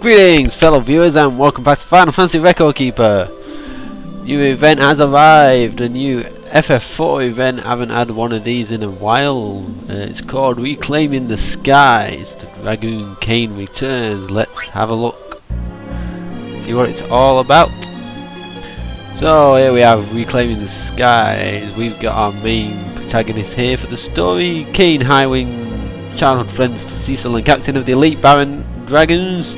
Greetings fellow viewers and welcome back to Final Fantasy Record Keeper. New event has arrived, a new FF4 event. I haven't had one of these in a while. It's called Reclaiming the Skies. The Dragoon Kain returns. Let's have a look. See what it's all about. So here we have Reclaiming the Skies. We've got our main protagonist here for the story. Kain, Highwing, childhood friends to Cecil and captain of the elite Baron Dragoons.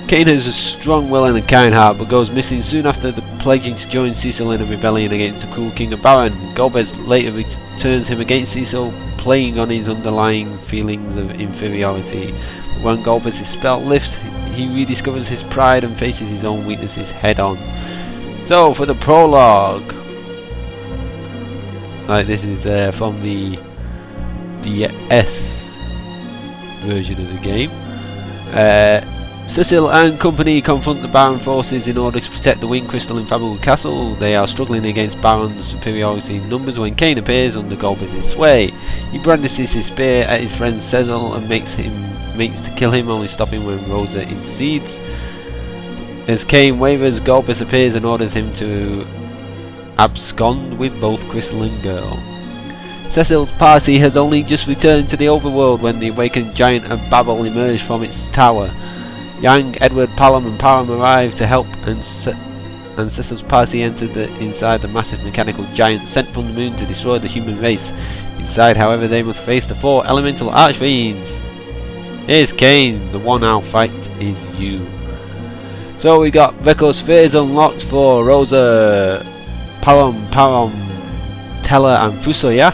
Kain has a strong will and a kind heart, but goes missing soon after pledging to join Cecil in a rebellion against the cruel King of Baron. Golbez later returns him against Cecil, playing on his underlying feelings of inferiority. But when Golbez's spell lifts, he rediscovers his pride and faces his own weaknesses head on. So for the prologue, this is from the DS version of the game. Cecil and company confront the Baron forces in order to protect the Wind Crystal in Fabu Castle. They are struggling against Baron's superiority in numbers when Kain appears under Golbez's sway. He brandishes his spear at his friend Cecil and makes to kill him, only stopping when Rosa intercedes. As Kain wavers, Golbez appears and orders him to abscond with both Crystal and Girl. Cecil's party has only just returned to the overworld when the awakened giant of Babel emerged from its tower. Yang, Edward, Palom and Param arrived to help, and Cecil's party entered inside the massive mechanical giant sent from the moon to destroy the human race. Inside, however, they must face the 4 elemental archfiends. Here's Kain, the one I'll fight is you. So we got record spheres unlocked for Rosa, Param, Teller and Fusoya.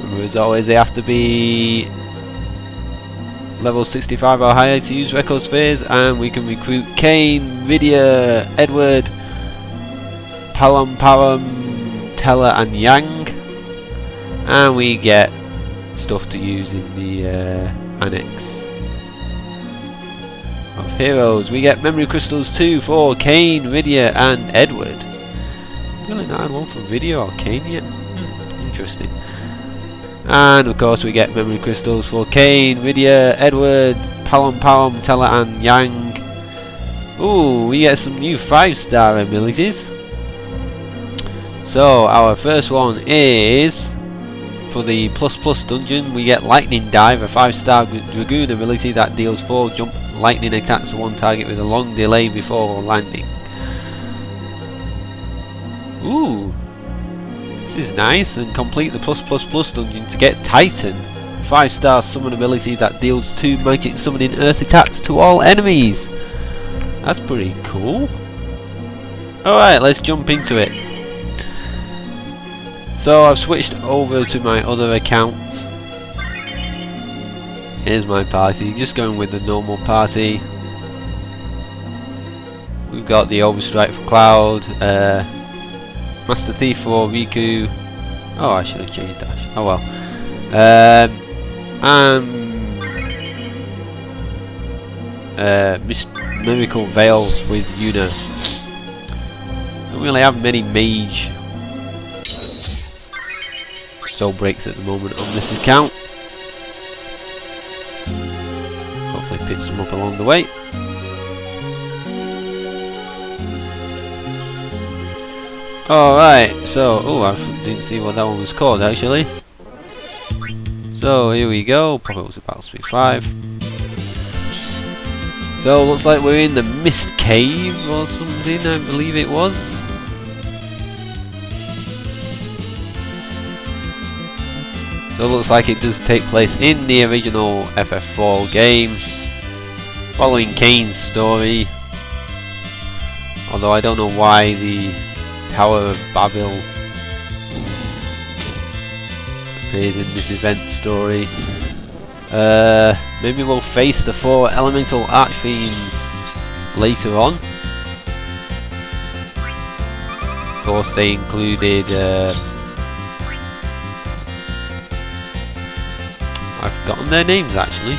Remember, as always, they have to be level 65 or higher to use record spheres, and we can recruit Kain, Vidya, Edward, Param, Teller and Yang, and we get stuff to use in the annex of heroes. We get memory crystals too for Kain, Vidya and Edward. Really not had one for Vidya or Kain yet. Interesting. And of course we get memory crystals for Kain, Vidya, Edward, Param, Teller and Yang. Ooh, we get some new 5-star abilities. So our first one is for the plus dungeon. We get Lightning Dive, a 5-star Dragoon ability that deals 4 jump lightning attacks to one target with a long delay before landing. Ooh, this is nice. And complete the plus dungeon to get Titan, 5-star summon ability that deals 2 magic summoning earth attacks to all enemies. That's pretty cool. Alright, let's jump into it. So I've switched over to my other account. Here's my party, just going with the normal party. We've got the Overstrike for Cloud, Master Thief for Riku. Oh, I should have changed that. Oh well. And Miracle Veil with Yuna. Don't really have many mage soul breaks at the moment on this account. Hopefully picks them up along the way. Alright, so, I didn't see what that one was called actually. So here we go, pop up to Battle Speed 5. So looks like we're in the Mist Cave or something, I believe it was. So it looks like it does take place in the original FF4 game, following Kain's story. Although I don't know why the Tower of Babel appears in this event story. Maybe we'll face the 4 elemental archfiends later on. Of course, they included I've forgotten their names actually.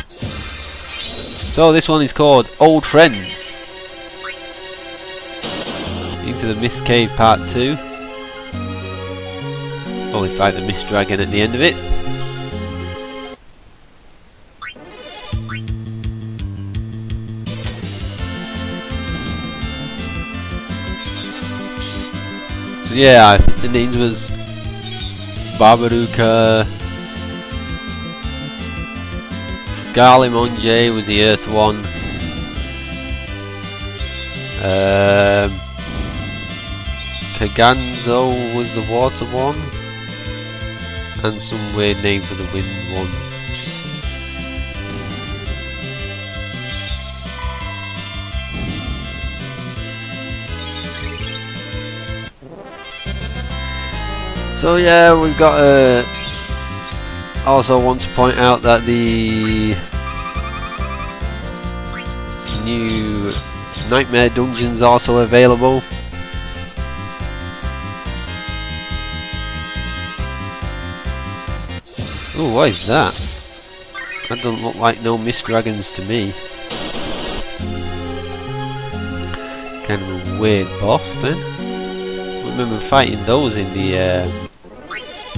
So this one is called Old Friends. Into the Mist Cave Part 2. Only fight the Mist Dragon at the end of it. yeah, I think the names was Barbaruka, Scarlimonje was the earth one, Kaganzo was the water one, and some weird name for the wind one. So yeah, we've got also want to point out that the new Nightmare Dungeons also available. Oh, what is that? That doesn't look like no mist dragons to me. Kind of a weird boss then. I remember fighting those in the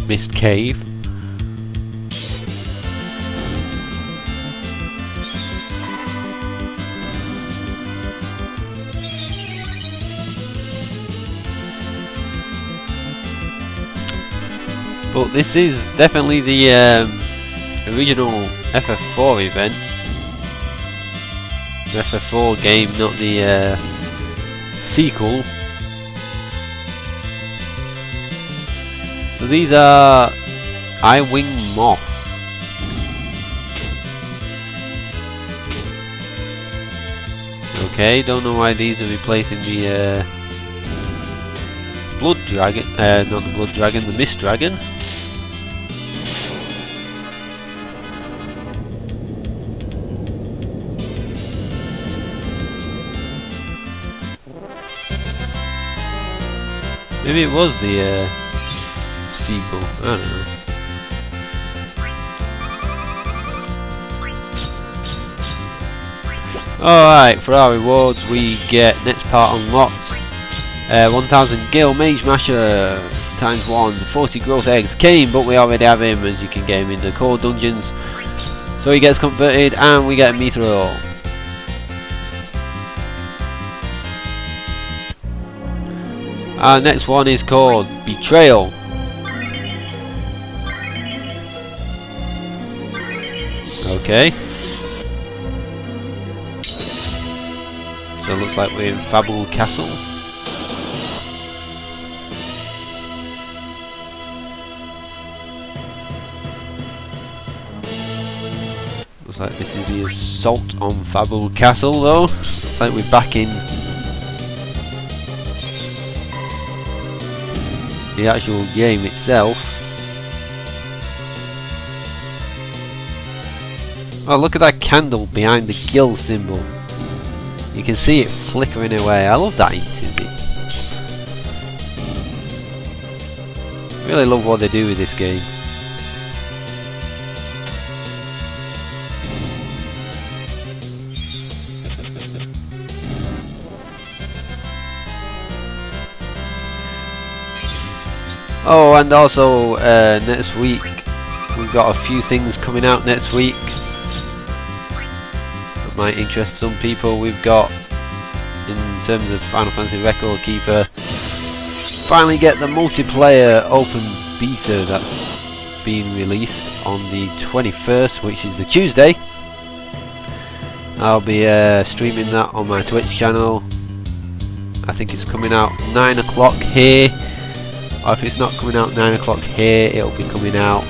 mist cave. But this is definitely the original FF4 event. The FF4 game, not the sequel. So these are Eye-Wing Moths. Okay, don't know why these are replacing the Blood Dragon, not the Blood Dragon, the Mist Dragon. Maybe it was the sequel, I don't know. Alright, for our rewards we get next part unlocked. 1000 Gale Mage Masher times 1, 40 growth eggs. Kane, but we already have him, as you can get him in the core dungeons. So he gets converted and we get a Mithril. Our next one is called Betrayal. Okay. So it looks like we're in Fabul Castle. Looks like this is the assault on Fabul Castle though. Looks like we're back in the actual game itself. Oh, look at that candle behind the guild symbol. You can see it flickering away. I love that in 2D. Really love what they do with this game. Oh, and also next week we've got a few things coming out next week that might interest some people. We've got, in terms of Final Fantasy Record Keeper, finally get the multiplayer open beta that's being released on the 21st, which is the Tuesday. I'll be streaming that on my Twitch channel. I think it's coming out 9 o'clock here. Or if it's not coming out 9 o'clock here, it'll be coming out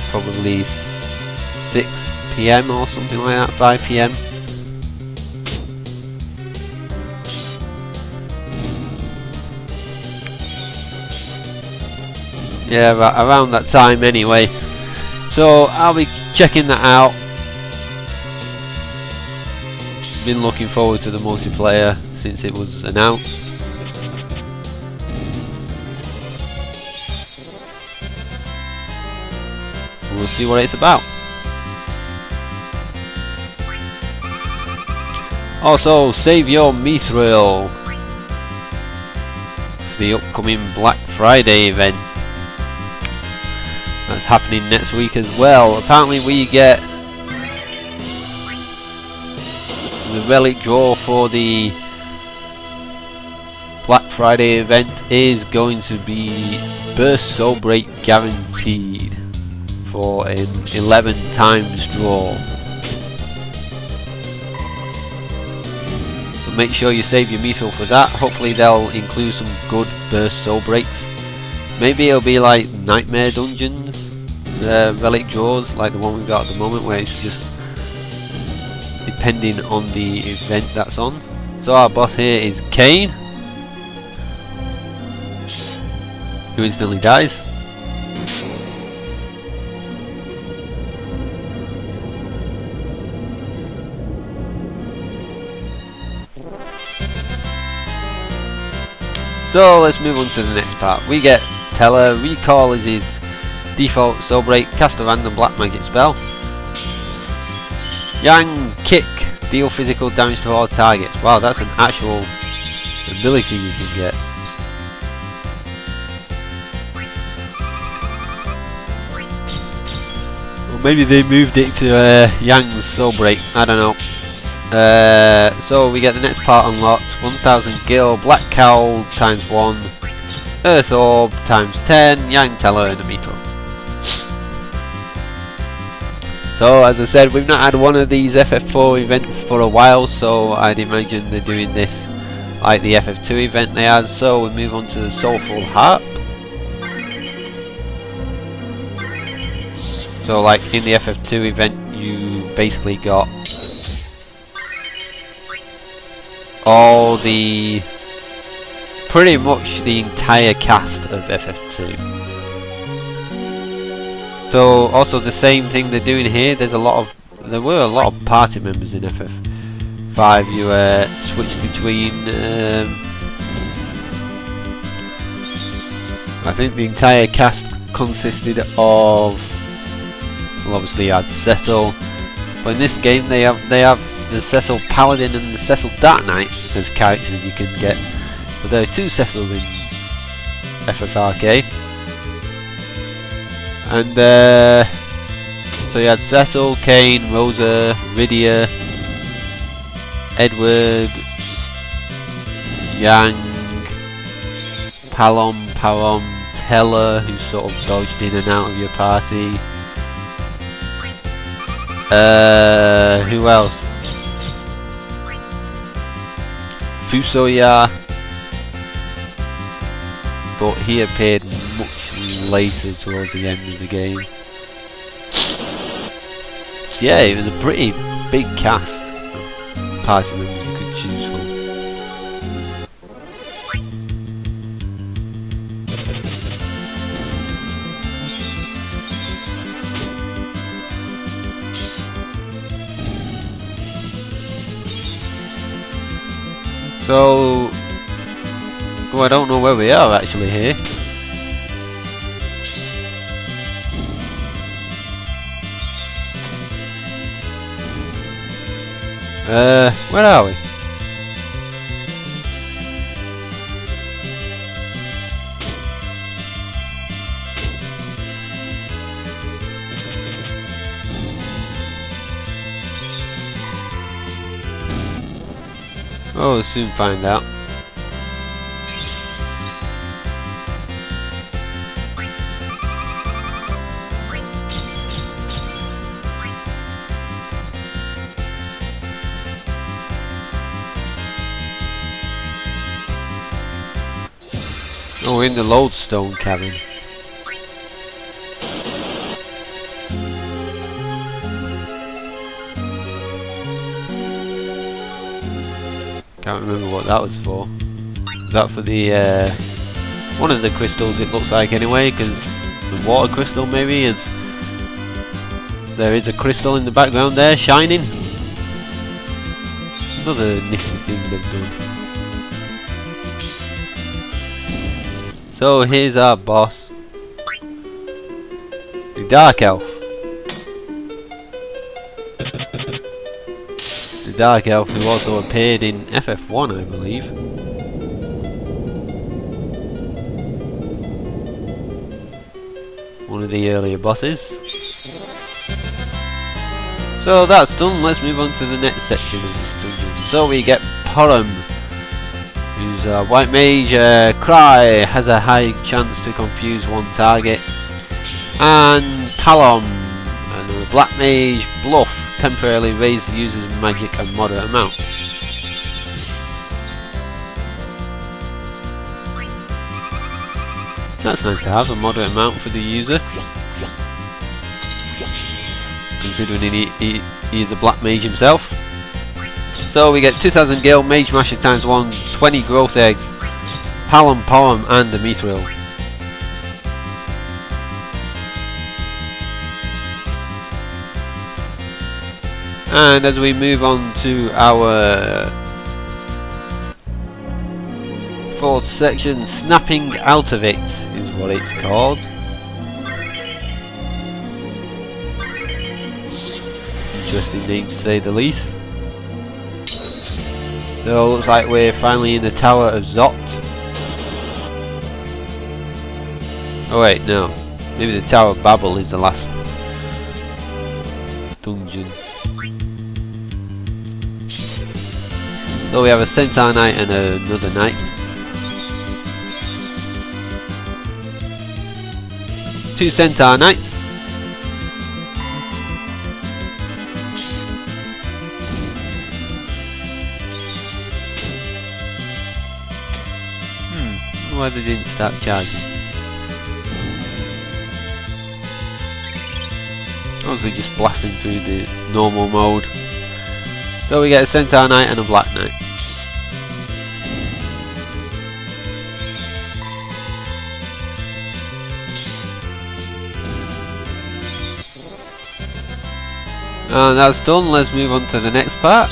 probably 6 PM or something like that, 5 PM. Yeah, around that time anyway. So I'll be checking that out. Been looking forward to the multiplayer since it was announced. We'll see what it's about. Also, save your Mithril for the upcoming Black Friday event. That's happening next week as well. Apparently we get the relic draw for the Black Friday event is going to be Burst Soul Break guaranteed for an 11 times draw. So make sure you save your Mithril for that. Hopefully they'll include some good Burst Soul Breaks. Maybe it'll be like Nightmare Dungeons, relic draws like the one we've got at the moment, where it's just depending on the event that's on. So our boss here is Kane, who instantly dies. So let's move on to the next part. We get Teller. Recall is his default soul break. Cast a random black magic spell. Yang Kick. Deal physical damage to all targets. Wow, that's an actual ability you can get. Or maybe they moved it to Yang's soul break. I don't know. So we get the next part unlocked. 1000 gil, black cowl times 1, earth orb times 10, Yang Teller and a Mithril. So as I said, we've not had one of these FF4 events for a while, so I'd imagine they're doing this like the FF2 event they had. So we move on to the Soulful Harp. So like in the FF2 event you basically got all the, pretty much the entire cast of FF2. So also the same thing they're doing here. There were a lot of party members in FF5. You switched between I think the entire cast consisted of, well, obviously you had Cecil, but in this game they have the Cecil Paladin and the Cecil Dark Knight as characters you can get. So there are 2 Cecils in FFRK. And so you had Cecil, Kane, Rosa, Rydia, Edward, Yang, Parom, Teller, who sort of dodged in and out of your party. Who else? Fusoya, but he appeared much later towards the end of the game. Yeah, it was a pretty big cast of party members you could choose from. So, I don't know where we are actually here. Where are we? Oh, we'll soon find out. Oh, we're in the Lodestone cabin. Can't remember what that was for. Was that for the one of the crystals? It looks like anyway, because the water crystal maybe is. There is a crystal in the background there shining. Another nifty thing they've done. So here's our boss, the Dark Elf. The Dark Elf who also appeared in FF1, I believe. One of the earlier bosses. So that's done, let's move on to the next section of this dungeon. So we get Param, who's a white mage. Cry has a high chance to confuse one target. And Palom, another black mage. Bluff, temporarily raise the user's magic a moderate amount. That's nice to have, a moderate amount for the user, considering he is a black mage himself. So we get 2000 gil, mage masher times 1, 20 growth eggs, Palom, and a mithril. And as we move on to our fourth section, snapping out of it is what it's called. Interesting name to say the least. So it looks like we're finally in the Tower of Zot. Oh wait, no. Maybe the Tower of Babel is the last dungeon. So we have a Centaur Knight and another Knight. 2 Centaur Knights. Why they didn't start charging? Obviously just blasting through the normal mode. So we get a Centaur Knight and a Black Knight. And that's done, let's move on to the next part.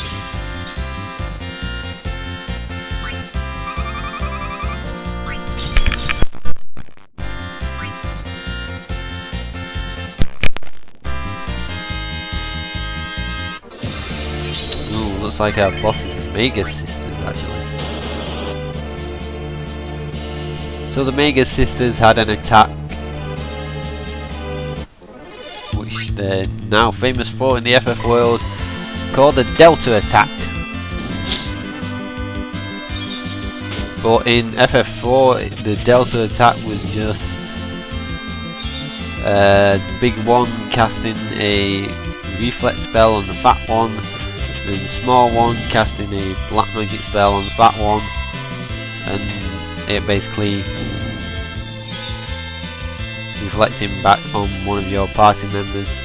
Ooh, looks like our boss is the Mega Sisters actually. So the Mega Sisters had an attack which they're now famous for in the FF world, called the Delta attack. But in FF4 the Delta attack was just big one casting a reflex spell on the fat one, then small one casting a black magic spell on the fat one, and it basically reflecting back on one of your party members.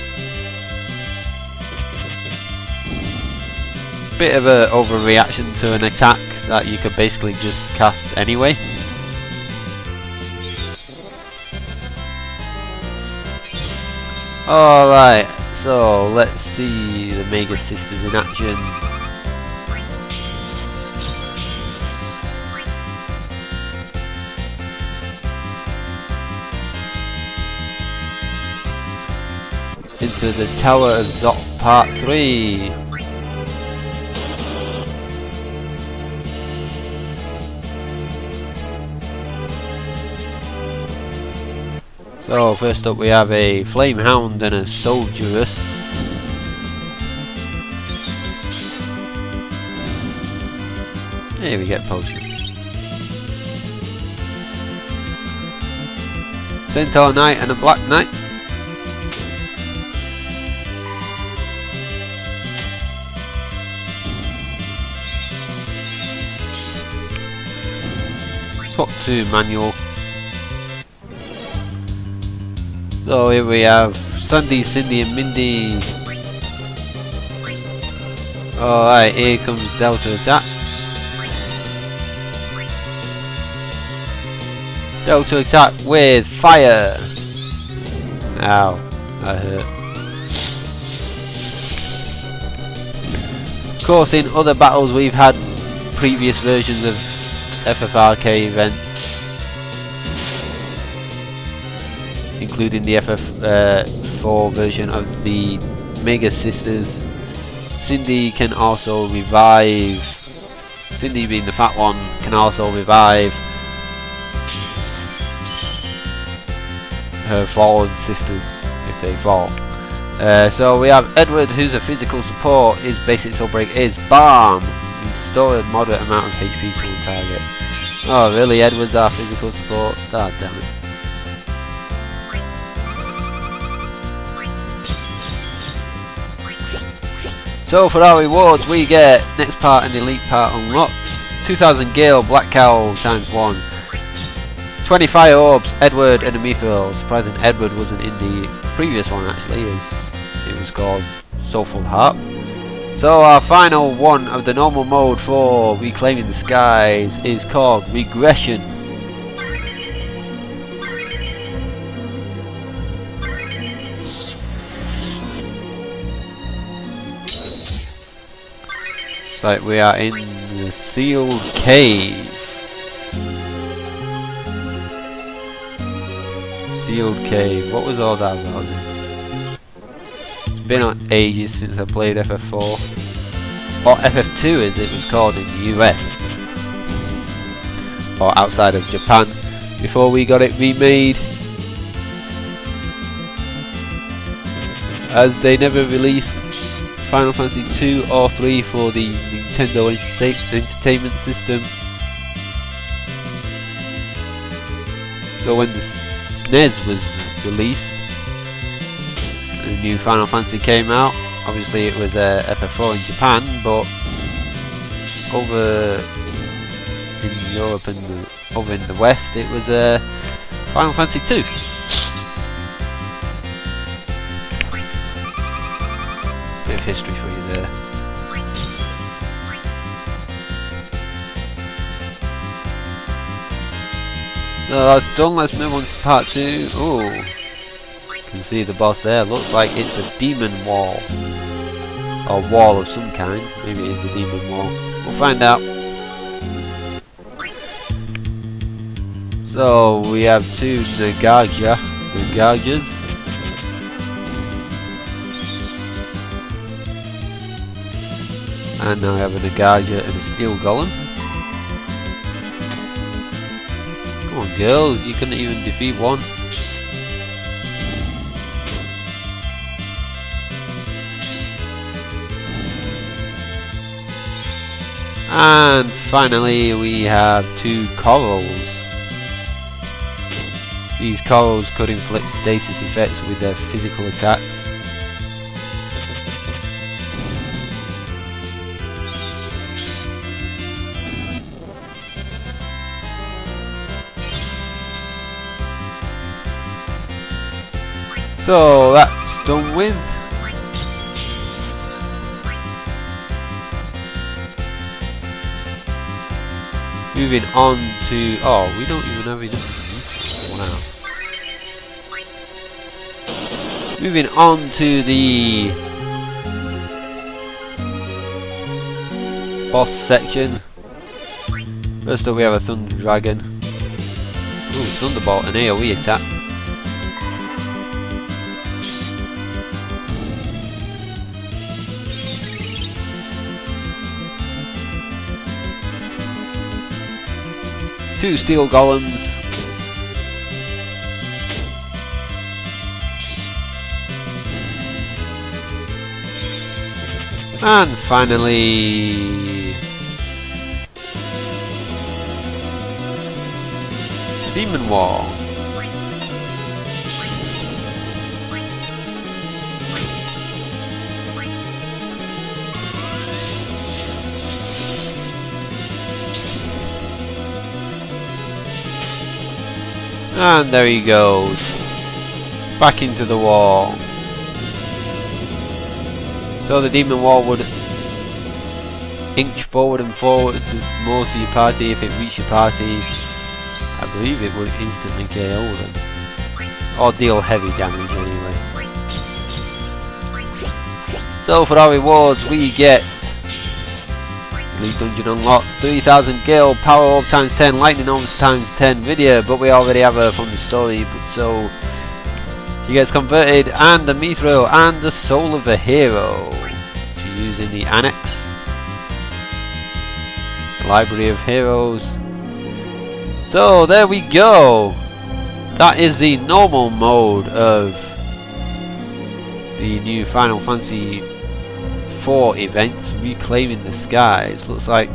Bit of a overreaction to an attack that you could basically just cast anyway. Alright, so let's see the Mega Sisters in action. Into the Tower of Zot Part 3. So first up we have a Flame Hound and a Soldieress. Here we get potion. Centaur Knight and a Black Knight. Swap to manual. So here we have Sandy, Cindy and Mindy. Alright, here comes Delta attack. Delta attack with fire. Ow, that hurt. Of course, in other battles we've had previous versions of FFRK events, including the FF4 version of the Mega Sisters. Cindy can also revive. Cindy, being the fat one, can also revive her fallen sisters if they fall. So we have Edward, who's a physical support. His basic soul break is Balm. Restore a moderate amount of HP to one target. Oh really, Edward's our physical support? Ah, damn it. So for our rewards we get next part and elite part unlocked. 2000 Gale, Black Cowl times 1. 20 Fire Orbs, Edward and a Mithril. Surprising Edward wasn't in the previous one actually, as it was called Soulful Heart. So our final one of the normal mode for Reclaiming the Skies is called Regression. So we are in the sealed cave. Sealed cave. What was all that about then? It's been on ages since I played FF4. Or FF2 as it was called in the US. Or outside of Japan. Before we got it remade. As they never released Final Fantasy 2 or 3 for the Nintendo Entertainment System. So when the SNES was released, the new Final Fantasy came out. Obviously it was FF4 in Japan, but over in Europe and over in the West it was Final Fantasy 2. Bit of history for you there. So that's done, let's move on to part 2. Oh, you can see the boss there, looks like it's a demon wall. Or wall of some kind, maybe it is a demon wall. We'll find out. So we have 2 Nagajas. And now we have a Nagaja and a Steel Golem. Come on girl, you couldn't even defeat one. And finally we have 2 corals. These corals could inflict stasis effects with their physical attacks. So that's done with. Moving on to, oh, we don't even have enough. Wow. Moving on to the boss section. First up we have a Thunder Dragon. Ooh, Thunderbolt, an AoE attack. Two Steel Golems. And finally Demon Wall. And there he goes, back into the wall. So the demon wall would inch forward and forward more to your party. If it reached your party, I believe it would instantly KO them, or deal heavy damage anyway. So for our rewards we get Elite Dungeon unlocked, 3000 Gale, Power Orb times 10, Lightning Orbs times 10 video, but we already have her from the story, so she gets converted, and the Mithril and the Soul of a Hero to use in the Annex, the Library of Heroes. So there we go, that is the normal mode of the new Final Fantasy FF4 event, Reclaiming the Skies. Looks like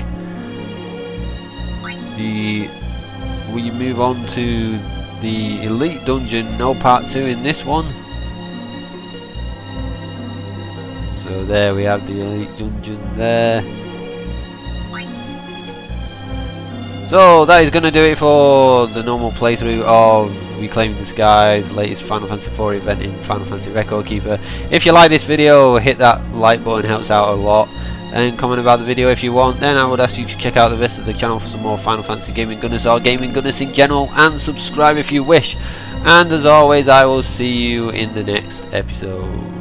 we move on to the Elite Dungeon. No part 2 in this one. So there we have the Elite Dungeon there. So that is going to do it for the normal playthrough of Reclaiming the Skies, latest Final Fantasy 4 event in Final Fantasy Record Keeper. If you like this video, hit that like button, helps out a lot, and comment about the video if you want. Then I would ask you to check out the rest of the channel for some more Final Fantasy Gaming Gunners or Gaming Gunners in general, and subscribe if you wish. And as always, I will see you in the next episode.